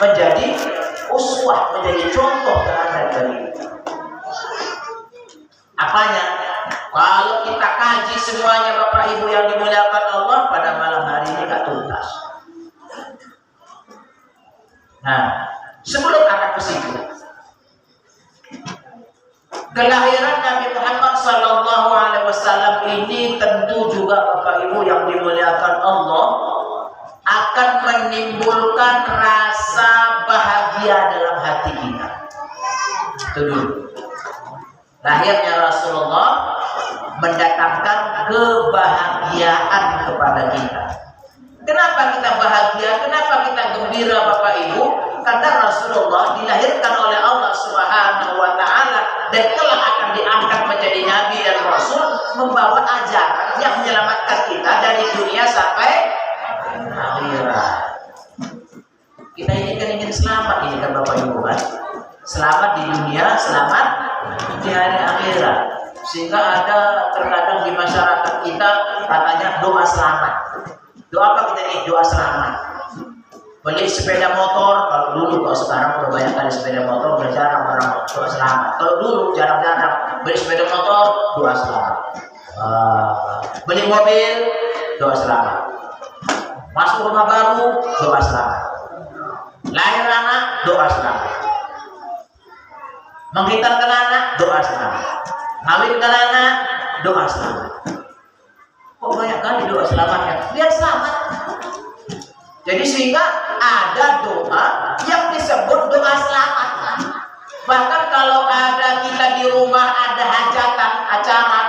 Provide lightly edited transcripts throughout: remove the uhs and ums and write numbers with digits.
menjadi uswah, menjadi contoh teladan bagi kita. Apanya? Kalau kita kaji semuanya Bapak Ibu yang dimuliakan Allah, pada malam hari ini gak tuntas. Nah, sebelum akan ke situ, kelahiran Nabi Muhammad SAW ini tentu juga Bapak Ibu yang dimuliakan Allah akan menimbulkan rasa bahagia dalam hati kita. Itu dulu. Lahirnya Rasulullah mendatangkan kebahagiaan kepada kita. Kenapa kita bahagia? Kenapa kita gembira Bapak Ibu? Karena Rasulullah dilahirkan oleh Allah Subhanahu wa Ta'ala dan kelak akan diangkat menjadi Nabi dan Rasul, membawa ajaran yang menyelamatkan kita dari dunia sampai akhirat. Kita ini kan ingin selamat, ini kan Bapak Ibu kan? Selamat di dunia, selamat di hari akhirat. Sehingga ada terkadang di masyarakat kita katanya doa selamat. Doa apa kita ini? Doa selamat. Beli sepeda motor, kalau dulu, kalau sekarang udah banyak kali sepeda motor, udah jarang orang doa selamat. Kalau dulu jarang-jarang beli sepeda motor, doa selamat. Beli mobil, doa selamat. Masuk rumah baru, doa selamat. Lahir anak, doa selamat. Menghitarkan anak, doa selamat. Ngawinkan anak, doa selamat. Kok banyak kali doa selamatnya? Biar selamat. Jadi sehingga ada doa yang disebut doa selamat. Bahkan kalau ada kita di rumah ada hajatan, acara,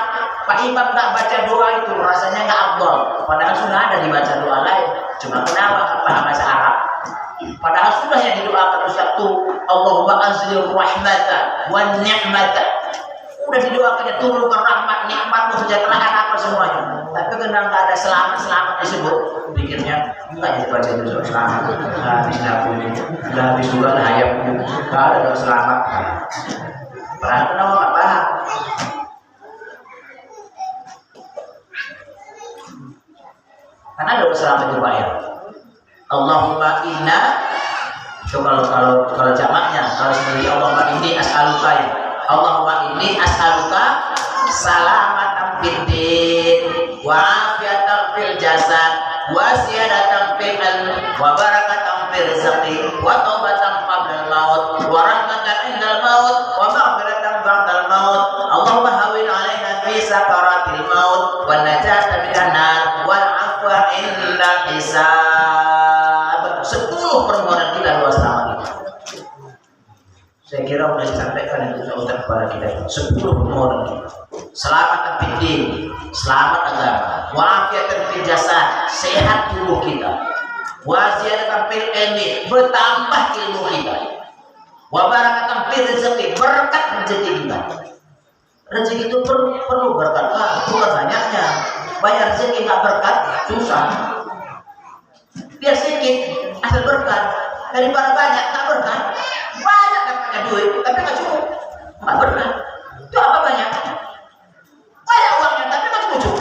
Pak Imam nggak baca doa itu rasanya nggak afdol. Padahal sudah ada dibaca doa lain. Cuma kenapa? Paham bahasa Arab. Padahal sudah yang didoakan Ustaz itu Allahumma anzil rahmata wa ni'mata. Udah didoakannya turunkan rahmat, nikmat, kesejahteraan apa semuanya. Tapi karena nggak ada selamat disebut, pikirnya enggak dibaca itu selamat. Habis lagu ini, habis juga lah ayam. Nggak ada doa selamat. Padahal kenapa nggak paham? Karena doa selamat itu banyak. Allahumma inna. So, kalau jamaknya, kalau sebenarnya Allahumma inni as'aluka ya. Allahumma inni as'aluka salamatan fid din wa afiatan fil jasad wa ziyadatan fil ilm wa barakatan fil rizqi wa taubatan qabla al maut wa rahmatan indal maut wa maghfiratan ba'dal maut. Allahumma hawwin 'alaina fi sakaratil maut wa najata minan nar wal 'afwa indal hisab. 10 permohonan kita doa selamat ini. Saya kira sudah disampaikan itu Ustaz kepada kita. 10 permohonan kita. Selamat fiddin, selamat agama. Wa'afiyatan fil jasad, sehat tubuh kita. Wa ziyadatan fil ilmi, bertambah ilmu kita. Wa barakatan fil rizqi, berkat rezeki kita. Rezeki itu perlu berkat, bukan banyaknya. Banyak rezeki nggak berkat, susah. Biar sedikit, asal berkat. Daripada banyak, nggak berkat. Banyak dapatnya duit, tapi nggak cukup, nggak berkat. Itu apa banyak? Banyak uangnya, tapi nggak cukup.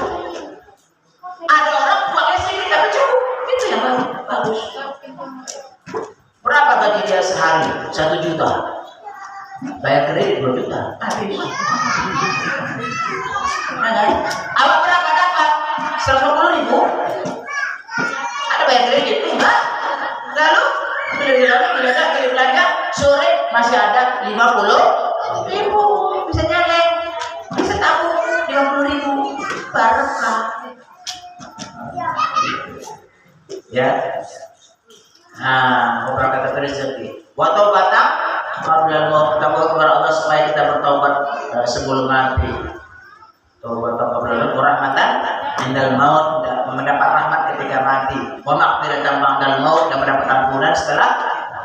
Ada orang uangnya sedikit, tapi cukup. Itu yang bagus. Berapa gaji dia sehari? 1 juta. Bayar kredit 2 juta. Habis. Awak berapa dapat? 150.000. Ada bayar kredit? Enggak. Lalu beli belanja sore masih ada 50.000. Bisa nyalek, bisa tabung 50.000. Barokah. Ya. Nah, orang kata rezeki. Wa taubatan qabla maut, taubat kepada Allah supaya kita bertobat sebelum mati. Taubat qabla rahmatan indal maut, mendapat rahmat ketika mati. Wa maghfiratan ba'dal maut, dan mendapat ampunan setelah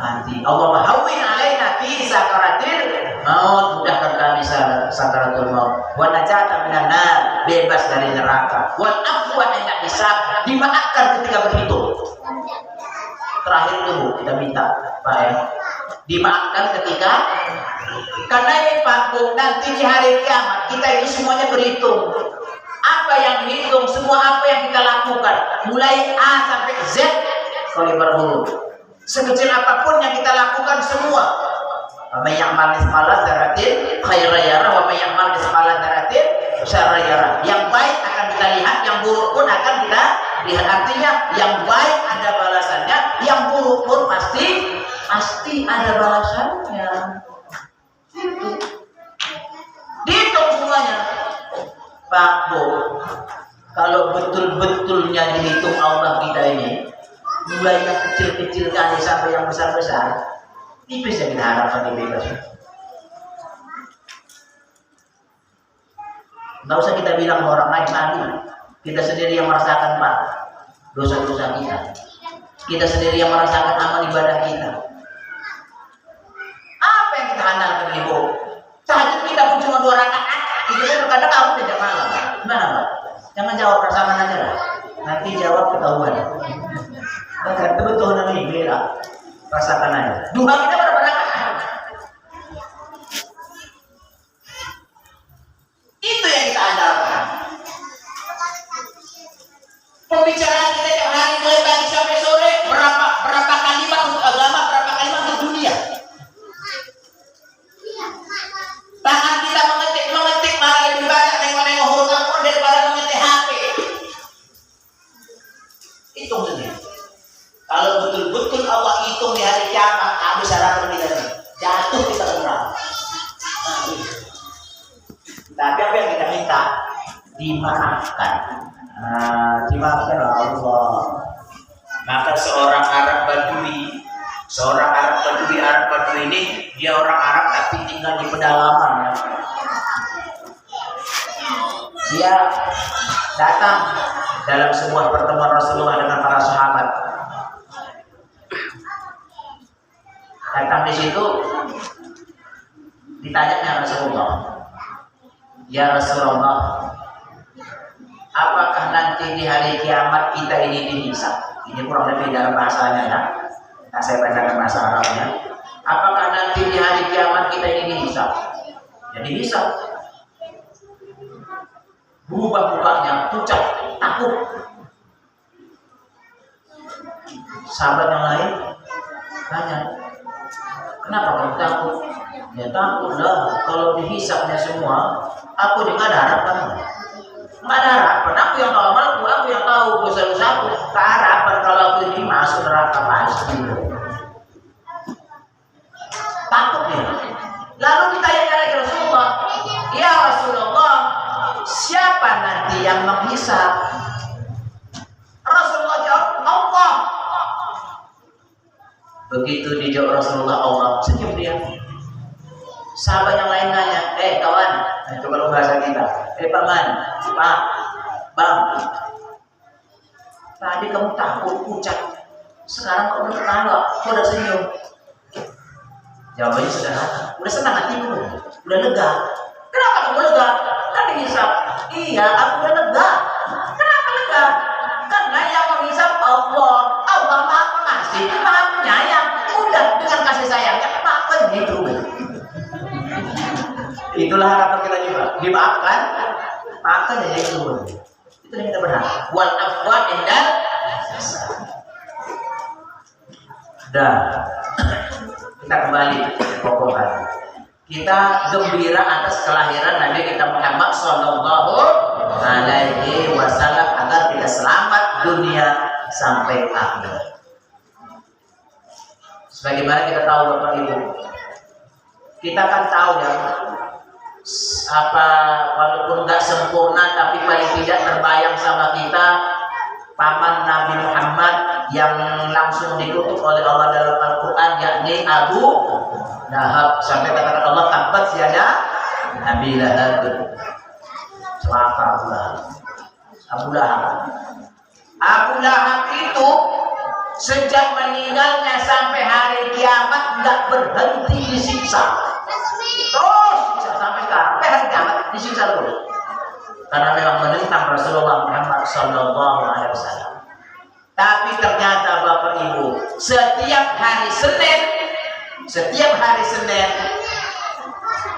mati. Allah hawwin 'alaina fi sakaratil maut, mudahkan kami sakaratul maut. Wa najata minan nar, bebas dari neraka. Wa afwa 'inda hisab, dimaafkan ketika berhitung. Terakhir itu kita minta Pak ya, dimaafkan ketika, karena ini Pak Bu, nanti di hari kiamat kita itu semuanya berhitung. Apa yang dihitung, semua apa yang kita lakukan, mulai A sampai Z kali berhuruf. Sekecil apapun yang kita lakukan semua. Wa may ya'mal mithqala dzarratin khairan yarah wa may ya'mal mithqala dzarratin syarran yarah. Yang baik akan kita lihat, yang buruk pun akan kita lihat. Artinya yang baik ada balasannya, yang buruk pun pasti ada balasannya. Itu. Dihitung semuanya. Pak Bu, kalau betul-betulnya dihitung Allah kita ini, mulai yang kecil-kecil kali sampai yang besar-besar, tipis yang kita harapkan dibebas. Nggak usah kita bilang orang lain tadi, kita sendiri yang merasakan Pak dosa-dosa kita. Kita sendiri yang merasakan amal ibadah kita. Apa yang kita andalkan Ibu? Tahajud kita pun cuma 2 rakaat, itu kan terkadang harus tidak malam. Gimana Pak? Jangan jawab persamaan aja lah. Nanti jawab ketahuan. Bahkan betul namanya bela. Rasakan aja. Duha kita berapa rakaat? Itu yang kita andalkan. Pembicaraan kita tiap hari mulai pagi sampai sore, berapa kalimat untuk agama, berapa kalimat untuk dunia. Tangan kita mengetik malah lebih banyak nengok-nengok huruf Al-Quran daripada mengetik HP. Hitung sendiri. Kalau betul-betul Allah hitung di hari kiamat, habis harapan kita nih, jatuh kita ke neraka. Tapi apa yang kita minta? Dimaafkan. Dimaafkan oleh Allah. Maka seorang Arab Badui ini dia orang Arab tapi tinggal di pedalaman ya. Dia datang dalam sebuah pertemuan Rasulullah dengan para sahabat. Datang di situ ditanya Rasulullah, ya Rasulullah, apakah nanti di hari kiamat kita ini dihisab? Ini kurang lebih dalam bahasanya ya. Nah, saya bacakan bahasa Arabnya. Apakah nanti di hari kiamat kita ini dihisab? Ya dihisab. Berubah mukanya, pucat, takut. Sahabat yang lain tanya, kenapa kamu takut? Ya takut lah, kalau dihisabnya semua, aku juga ada harapan. Nggak ada harapan, aku yang tahu amalku, aku yang tahu dosa-dosaku. Harapan kalau aku ini masuk neraka pasti. Takut ya. Lalu ditanya lagi Rasulullah, ya Rasulullah, siapa nanti yang menghisab? Rasulullah jawab, Allah. Begitu dijawab Rasulullah, Allah, senyum dia. Sahabat yang lain nanya, kawan, coba lu bahasa kita, paman, pak, bang, tadi kamu takut, pucat, sekarang kamu ketawa, kau udah senyum. Jawabannya sederhana, udah senang hatiku, udah lega. Kenapa kamu lega? Kan dihisab. Iya, aku udah lega. Kenapa lega? Karena yang menghisab Allah. Allah Maha Pengasih, Maha Penyayang. Udah dengan kasih sayangnya, apa gitu? Itulah harapan kita juga. Dimaafkan, maafkan ya itu. Itu yang kita berharap. Wal afwa indal. Dah. Kita kembali ke pokok tadi. Kita gembira atas kelahiran Nabi kita Muhammad Sallallahu Alaihi Wasallam agar kita selamat dunia sampai akhir. Sebagaimana kita tahu Bapak Ibu, kita kan tahu ya, walaupun nggak sempurna tapi paling tidak terbayang sama kita paman Nabi Muhammad yang langsung dikutuk oleh Allah dalam Al-Quran, yakni Abu Lahab. Sampai kata Allah, tabbat yada Abi Lahab. Celaka Abu Lahab. Abu Lahab itu sejak meninggalnya sampai hari kiamat nggak berhenti disiksa. Terus sampai sekarang, hari kiamat disiksa terus. Karena memang menentang Rasulullah Muhammad Sallallahu Alaihi Wasallam. Tapi ternyata Bapak Ibu, setiap hari Senin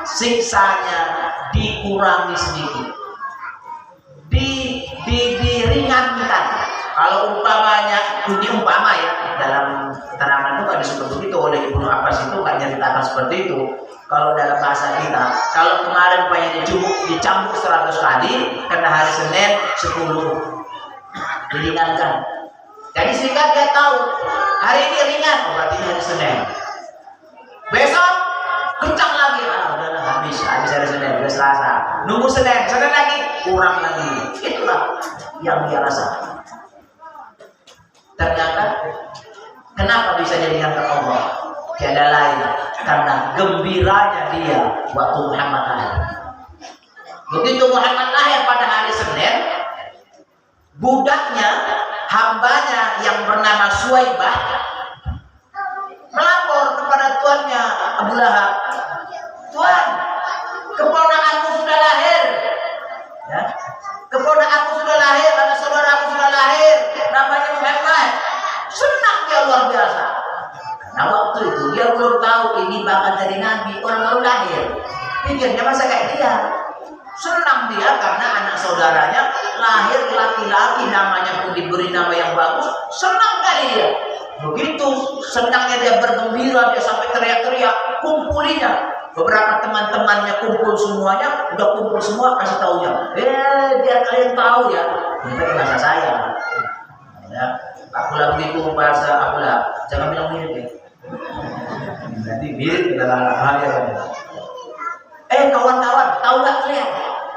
siksanya dikurangi sedikit, diringankan. Kalau umpamanya, ini umpama ya, dalam keterangan itu nggak disebut begitu oleh Ibnu Abbas, itu nggak nyeritakan seperti itu. Kalau dalam bahasa kita, kalau kemarin upaya dicampur 100 kali, karena hari Senin 10 diringankan. Jadi sehingga dia tahu hari ini ringan, berarti hari Senin. Besok kencang lagi, udahlah habis hari Senin, udah Selasa. Nunggu Senin lagi kurang lagi. Itulah yang dia rasa. Ternyata kenapa bisa diringankan Allah? Tiada lain karena gembiranya dia waktu Muhammad lahir. Begitu Muhammad lahir pada hari Senin, budaknya, hambanya yang bernama Suwaibah melapor kepada tuannya Abu Lahab, "Tuan, keponakanku sudah lahir. Ya, keponakanku sudah lahir, anak saudaraku sudah lahir, namanya Muhammad." Senang dia luar biasa. Nah waktu itu dia belum tahu ini bakal dari Nabi, orang baru lahir. Pikirnya masa kayak dia. Senang dia karena anak saudaranya lahir laki-laki, namanya pun diberi nama yang bagus. Senang kali dia. Begitu senangnya dia bergembira, dia sampai teriak-teriak, kumpulinya. Beberapa teman-temannya kumpul semuanya, udah kumpul semua, kasih taunya. Biar kalian tahu ya, ini pakai bahasa saya. Ya, aku lah begitu bahasa aku lah, jangan bilang mirip ya. Nanti mirip adalah bahaya. Kawan-kawan, tahu nggak kalian?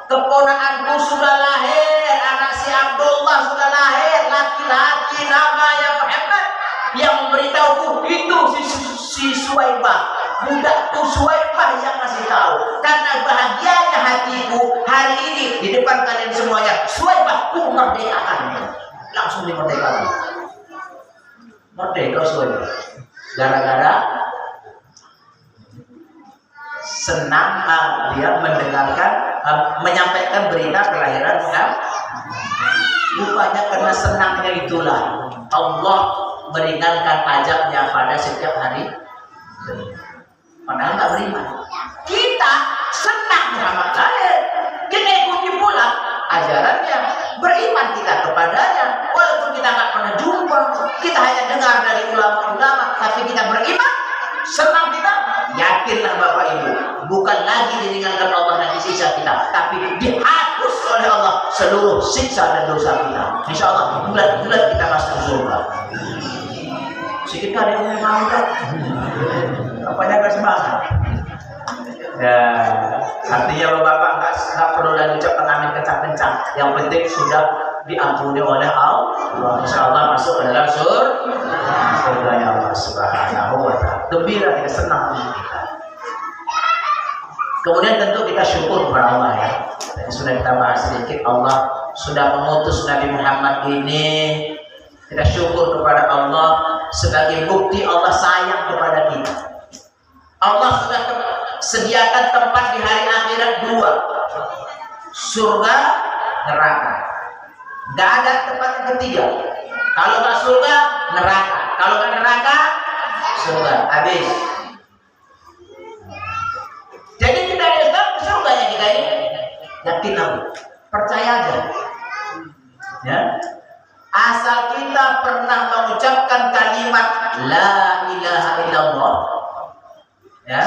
Keponakanku sudah lahir, anak si Abdullah sudah lahir, laki-laki namanya Muhammad. Yang memberitahuku itu si Suwaibah, budakku Suwaibah yang masih tahu. Karena bahagianya hatiku hari ini di depan kalian semuanya, Suwaibah ku merdekakan. Langsung dimerdekakan. Merdeka Suwaibah. Gara-gara senang dia mendengarkan, menyampaikan berita kelahiran Muhammad. Rupanya karena senangnya itulah Allah meringankan ajalnya pada setiap hari. Padahal tak beriman. Kita senang Muhammad lahir, kita ikuti pula ajarannya, beriman kita kepadanya. Walaupun kita nggak pernah jumpa, kita hanya dengar dari ulama-ulama, tapi kita beriman, senang kita. Yakinlah Bapak Ibu, bukan lagi diringankan Allah dan siksa kita, tapi dihapus oleh Allah seluruh siksa dan dosa kita. Insya Allah bulan-bulan kita masuk surga. Sedikit ada yang mau tak? Apanya nggak semangat? Ya, artinya Bapak nggak perlu lagi ucapkan amin kencang-kencang. Yang penting sudah diampuni oleh Allah. Insya Allah masuk ke dalam surganya Allah Subhanahu wa Ta'ala. Gembira, kita senang kita. Kemudian tentu kita syukur kepada Allah ya. Jadi sudah kita bahas sedikit, Allah sudah mengutus Nabi Muhammad ini. Kita syukur kepada Allah sebagai bukti Allah sayang kepada kita. Allah sudah sediakan tempat di hari akhirat 2, surga, neraka. Gak ada tempat yang ketiga. Kalau nggak surga, neraka. Kalau nggak neraka, surga. Habis. Jadi kita Islam surganya kita ini yakin aku, percaya aja. Ya. Asal kita pernah mengucapkan kalimat La ilaha illallah. Ya.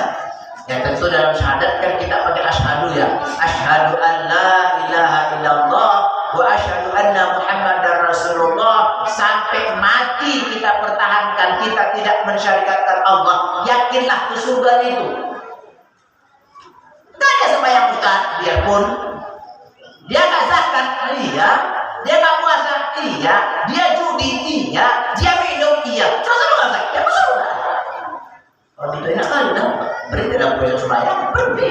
Ya tentu dalam syahadat kan kita pakai asyhadu ya. Asyhadu an la ilaha illallah wa asyhadu anna Muhammadar Rasulullah. Sampai mati kita pertahankan, kita tidak mensyarikatkan Allah. Yakinlah ke surga itu. Gak ada sembahyang ustaz, biarpun dia gak zakat, iya. Dia gak puasa, iya. Dia judi, iya. Dia minum, iya. Terus apa gak zakat? Ya masuk surga. Kalau tidak enak kali dong. Berarti dalam proses sembahyang berarti.